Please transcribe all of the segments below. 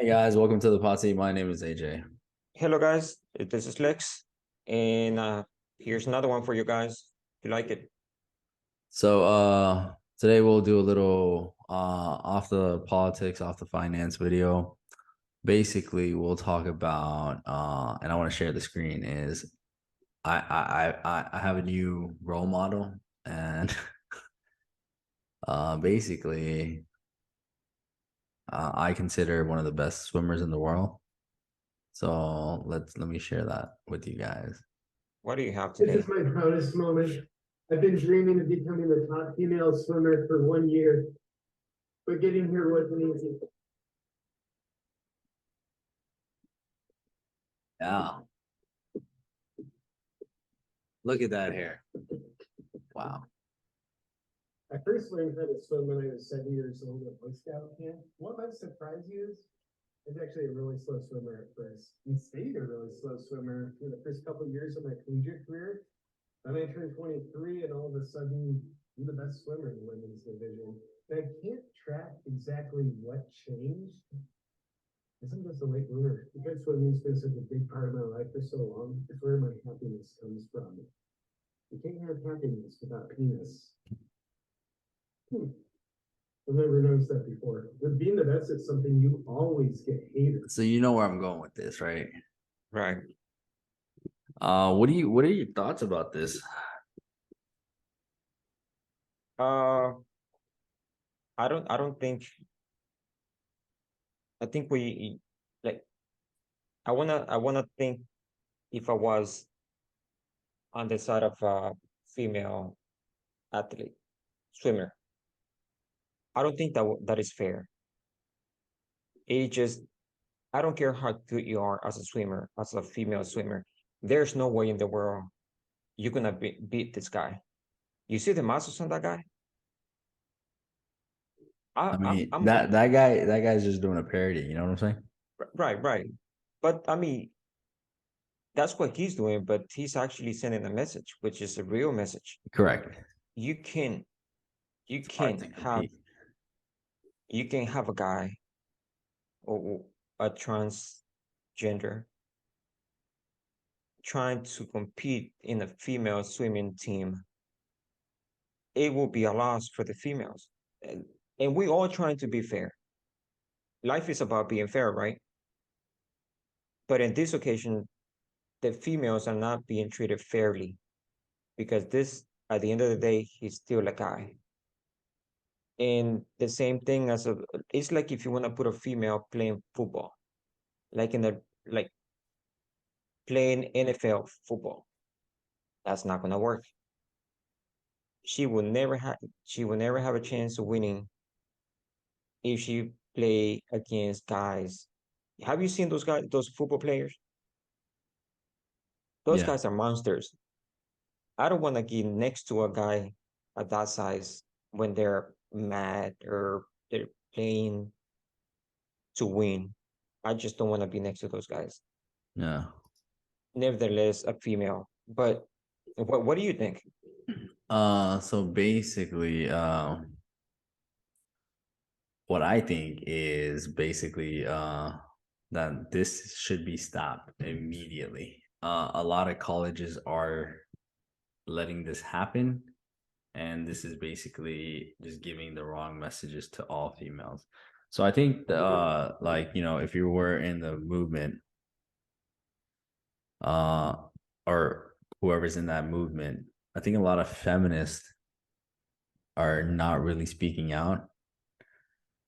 guys, welcome to the potty. My name is AJ. Hello guys, this is Lex, and here's another one for you guys. You like it? So today we'll do a little off the politics, off the finance video. Basically, we'll talk about and I want to share the screen is I have a new role model and basically I consider one of the best swimmers in the world. So let me share that with you guys. What do you have This today? is my proudest moment. I've been dreaming of becoming the top female swimmer for 1 year, but getting here wasn't easy. Yeah. Look at that hair. Wow. I first learned how to swim when I was 7 years old at Boy Scout camp. What might surprise you is I was actually a really slow swimmer at first, and stayed a really slow swimmer for the first couple of years of my collegiate career. Then I turned 23, and all of a sudden, I'm the best swimmer in the women's division. And I can't track exactly what changed. I think that's the late bloomer. Because swimming's been such a big part of my life for so long, it's where my happiness comes from. You can't have happiness without penis. I've never noticed that before. With being the best, it's something you always get hated. So you know where I'm going with this, right? Right. What are your thoughts about this? I don't think. I think we like. I wanna think if I was on the side of a female athlete, swimmer. I don't think that is fair. It just I don't care how good you are as a swimmer, as a female swimmer. There's no way in the world you're gonna beat this guy. You see the muscles on that guy? I mean, I'm that guy's just doing a parody, you know what I'm saying? right. But I mean, that's what he's doing, but he's actually sending a message, which is a real message. Correct. You can you It's hard can to have compete. you can have a guy or a transgender trying to compete in a female swimming team. It will be a loss for the females. And we all trying to be fair. Life is about being fair, right? But in this occasion, the females are not being treated fairly because this, at the end of the day, he's still a guy. And the same thing it's like if you want to put a female playing football, like like playing NFL football, that's not gonna work. She will never have a chance of winning if she play against guys. Have you seen those guys, those football players? Those Yeah. guys are monsters. I don't want to get next to a guy at that size when they're mad or they're playing to win. I just don't want to be next to those guys. Yeah. Nevertheless, a female. But what do you think? So basically, what I think is basically that this should be stopped immediately. A lot of colleges are letting this happen, and this is basically just giving the wrong messages to all females. So I think like, you know, if you were in the movement uh or whoever's in that movement, I think a lot of feminists are not really speaking out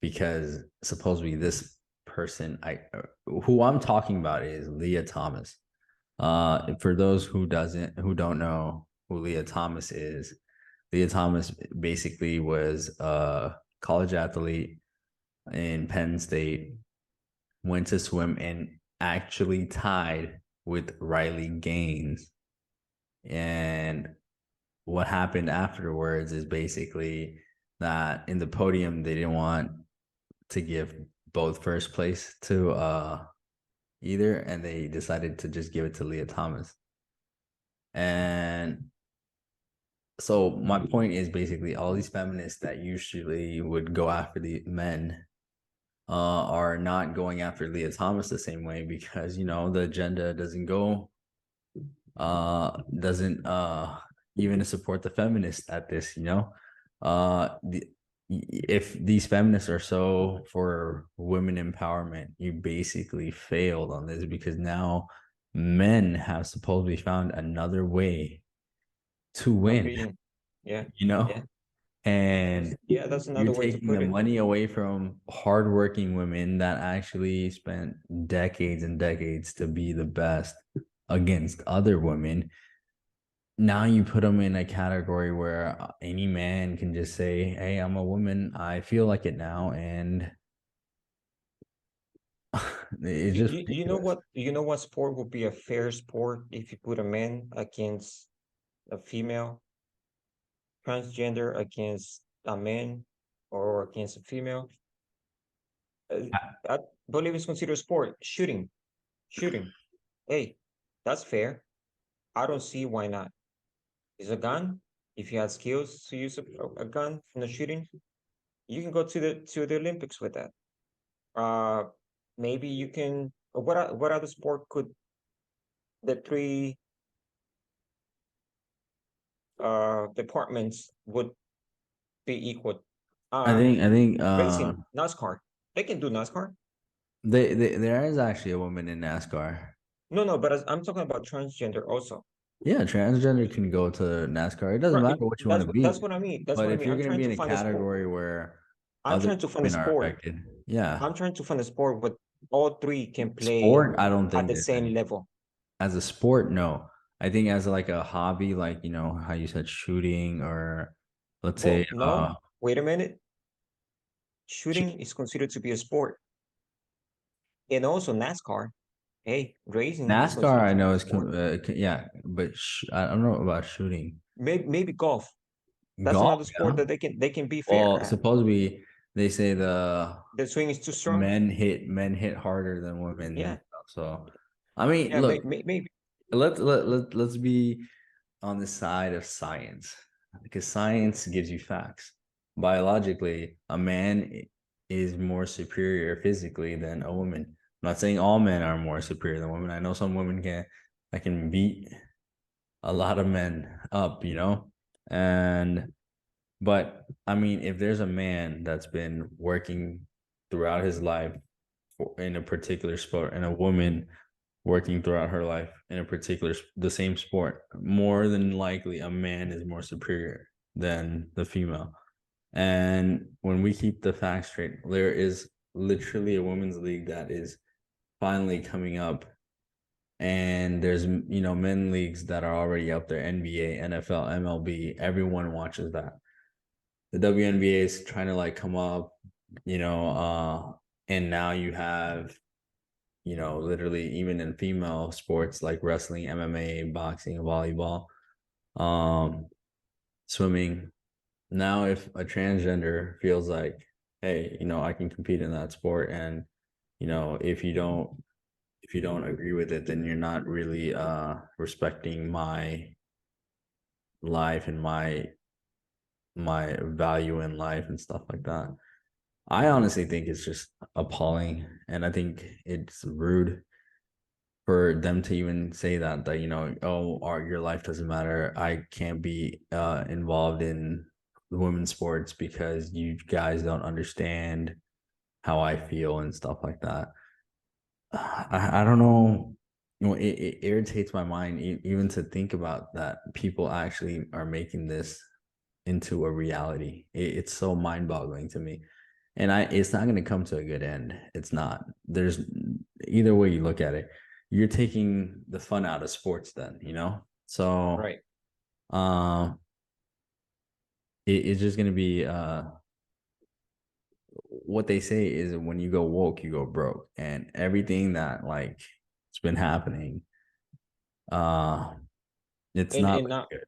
because supposedly this person who I'm talking about is Lia Thomas. For those who don't know who Lia Thomas is, Lia Thomas basically was a college athlete in Penn State, went to swim and actually tied with Riley Gaines. And what happened afterwards is basically that in the podium they didn't want to give both first place to either, and they decided to just give it to Lia Thomas. And so my point is basically all these feminists that usually would go after the men are not going after Leah Thomas the same way because the agenda doesn't even support the feminists at this. If these feminists are so for women empowerment, you basically failed on this because now men have supposedly found another way to win, Being, yeah, you know, yeah, and yeah. That's you're another way to taking put the it. money away from hardworking women that actually spent decades and decades to be the best against other women. Now you put them in a category where any man can just say, "Hey, I'm a woman. I feel like it now," and it's just You know ridiculous. what? You know what sport would be a fair sport if you put a man against a female, transgender against a man, or against a female. I believe it's considered sport. Shooting, shooting. Hey, that's fair. I don't see why not. It's a gun. If you have skills to use a gun in the shooting, you can go to the Olympics with that. Uh, maybe you can. What other sport could the three departments would be equal? I Uh, think I think Racing, NASCAR. They can do NASCAR. there is actually a woman in NASCAR. No, no, but I'm talking about transgender also. Yeah, transgender can go to NASCAR. It doesn't Right. matter what you want to That's be. what I mean. That's But what I if mean. you're I'm going to trying be to in a find a sport. category where I'm other trying to find a women are sport. affected, yeah. I'm trying to find a sport where all three can play Sport, I don't at think the there's same any. level. As a sport, no. I think as like a hobby, like how you said shooting or let's say Well, no, wait a minute. sh- Shooting is considered to be a sport. And also NASCAR. Hey, racing is NASCAR considered I to be know a is sport. yeah, but I don't know about shooting. Maybe golf. That's Golf, another sport yeah. that they can be fair Well, at. supposedly they say the The swing is too strong. men hit harder than women and Yeah, stuff. So, I mean, yeah, look, maybe. let's be on the side of science because science gives you facts. Biologically, a man is more superior physically than a woman. I'm not saying all men are more superior than women. I know some women can beat a lot of men up, and but I mean, if there's a man that's been working throughout his life in a particular sport and a woman working throughout her life in a particular the same sport, more than likely a man is more superior than the female. And when we keep the facts straight, there is literally a women's league that is finally coming up, and there's men leagues that are already up there: NBA, NFL, MLB. Everyone watches that. The WNBA is trying to like come up, and now you have literally even in female sports like wrestling, MMA, boxing, volleyball, um, swimming. Now, if a transgender feels like, hey, I can compete in that sport, and if you don't agree with it, then you're not really respecting my life and my value in life and stuff like that. I honestly think it's just appalling, and I think it's rude for them to even say that oh, your life doesn't matter. I can't be involved in the women's sports because you guys don't understand how I feel and stuff like that. I don't know. It irritates my mind even to think about that people actually are making this into a reality. It's so mind-boggling to me, and it's not going to come to a good end. It's not. There's either way you look at it, you're taking the fun out of sports. Then. So, Right. um, it's just going to be what they say is when you go woke, you go broke, and everything that like it's been happening, uh, it's And not and now good.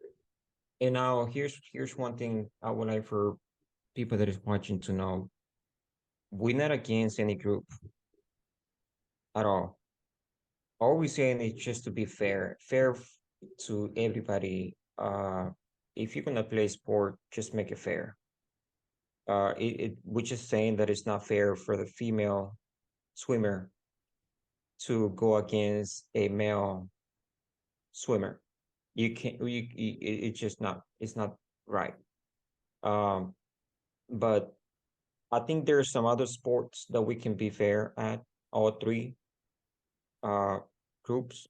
and now here's one thing I would like for people that is watching to know. We're not against any group at all. All we're saying is just to be fair to everybody. If you're gonna play sport, just make it fair. which is saying that it's not fair for the female swimmer to go against a male swimmer. You can't, it's just not, it's not right. But I think there's some other sports that we can be fair at, all three groups.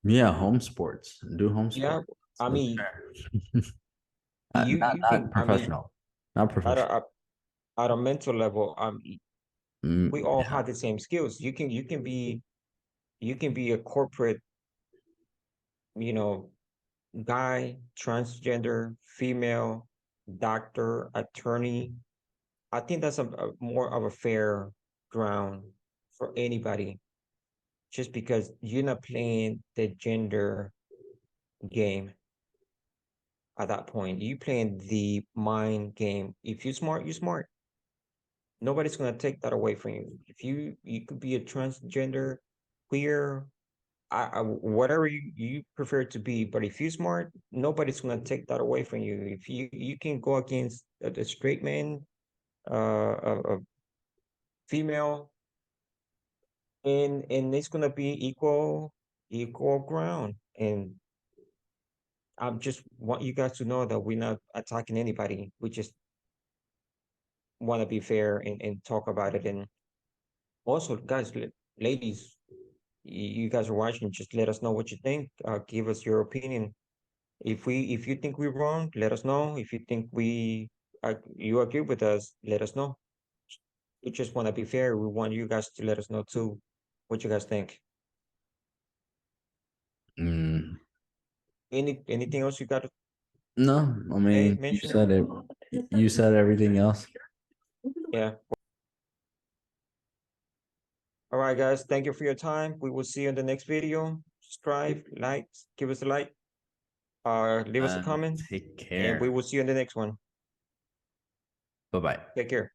Yeah, home sports. Do home Yeah, sports. I That's mean, fair. you can, Not I mean, professional. Not professional. at a mental level, we all Yeah. have the same skills. You can be a corporate, you know, guy, transgender, female, doctor, attorney. I think that's a more of a fair ground for anybody, just because you're not playing the gender game at that point. You playing the mind game. If you're smart, you're smart. Nobody's gonna take that away from you. If you could be a transgender, queer, whatever you prefer to be, but if you're smart, nobody's gonna take that away from you. If you can go against a straight man, a female, and it's gonna be equal ground. And I just want you guys to know that we're not attacking anybody. We just want to be fair and talk about it. And also, guys, ladies, you guys are watching, just let us know what you think. Give us your opinion. If you think we're wrong, let us know. If you think you agree with us, let us know. We just want to be fair. We want you guys to let us know too what you guys think. Mm, Anything else you got to no, I mean, you mention? said it. You said everything else. Yeah. All right, guys. Thank you for your time. We will see you in the next video. Subscribe, like, give us a like, leave us a comment, Take and we care. will see you in the next one. Bye bye. Take care.